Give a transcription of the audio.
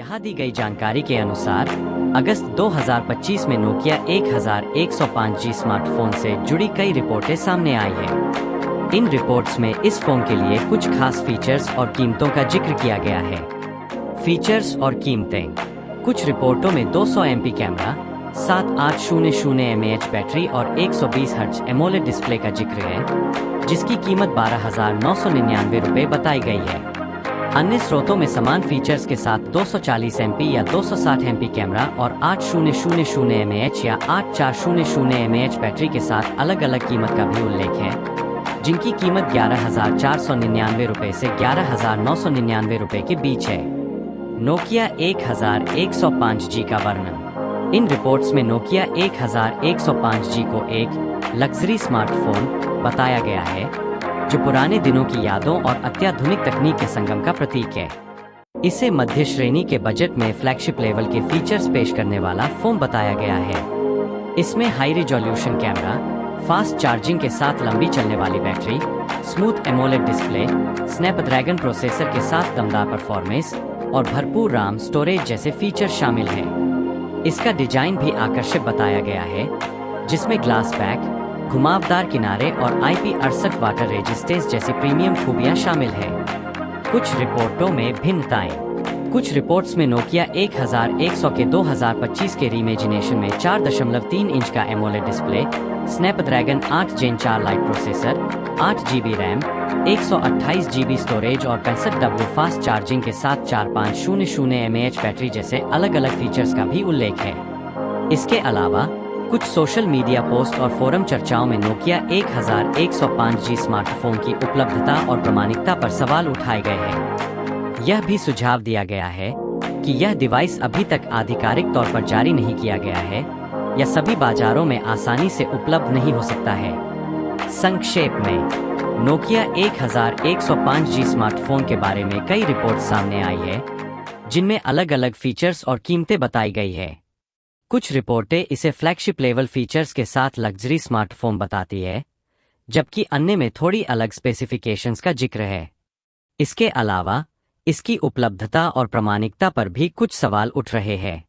यहाँ दी गई जानकारी के अनुसार अगस्त 2025 में नोकिया 1105G स्मार्टफोन से जुड़ी कई रिपोर्टें सामने आई हैं। इन रिपोर्ट्स में इस फोन के लिए कुछ खास फीचर्स और कीमतों का जिक्र किया गया है। फीचर्स और कीमतें। कुछ रिपोर्टों में 200 MP कैमरा, 7800 mAh बैटरी और 120 हर्ट्ज एमोलेड डिस्प्ले का जिक्र है, जिसकी कीमत 12,999 रुपये बताई गई है। अन्य स्रोतों में समान फीचर्स के साथ 240 MP या 260 MP कैमरा और 8000 mAh या 8400 mAh बैटरी के साथ अलग अलग कीमत का भी उल्लेख है, जिनकी कीमत 11,499 रुपये से 11,999 रुपये के बीच है। नोकिया 1105G का वर्णन। इन रिपोर्ट्स में नोकिया 1105G को एक लग्जरी स्मार्टफोन बताया गया है, जो पुराने दिनों की यादों और अत्याधुनिक तकनीक के संगम का प्रतीक है। इसे मध्य श्रेणी के बजट में फ्लैगशिप लेवल के फीचर्स पेश करने वाला फोन बताया गया है। इसमें high resolution camera, fast charging के साथ लंबी चलने वाली battery, smooth AMOLED display, Snapdragon processor के साथ दमदार परफॉर्मेंस और भरपूर RAM स्टोरेज जैसे फीचर शामिल हैं। इसका डिजाइन भी आकर्षक बताया गया है, जिसमें ग्लास बैक, घुमावदार किनारे और IP68 वाटर रेजिस्टेंस जैसी प्रीमियम खूबियां शामिल है। कुछ रिपोर्टों में भिन्नताएं। कुछ रिपोर्ट्स में नोकिया 1100 के 2025 के रीइमेजिनेशन में 4.3 इंच का AMOLED display, Snapdragon 8 Gen 4 light processor, 8 GB RAM, 128 GB storage और 65W फास्ट चार्जिंग के साथ 4500 mAh बैटरी जैसे अलग अलग फीचर्स का भी उल्लेख है। इसके अलावा कुछ सोशल मीडिया पोस्ट और फोरम चर्चाओं में नोकिया 1105G स्मार्टफोन की उपलब्धता और प्रामाणिकता पर सवाल उठाए गए हैं। यह भी सुझाव दिया गया है कि यह डिवाइस अभी तक आधिकारिक तौर पर जारी नहीं किया गया है या सभी बाजारों में आसानी से उपलब्ध नहीं हो सकता है। संक्षेप में, नोकिया 1105G स्मार्टफोन के बारे में कई रिपोर्ट सामने आई है, जिनमें अलग अलग फीचर्स और कीमतें बताई गई है। कुछ रिपोर्टें इसे फ्लैगशिप लेवल फीचर्स के साथ लग्जरी स्मार्टफोन बताती है, जबकि अन्य में थोड़ी अलग स्पेसिफिकेशंस का जिक्र है। इसके अलावा इसकी उपलब्धता और प्रामाणिकता पर भी कुछ सवाल उठ रहे हैं।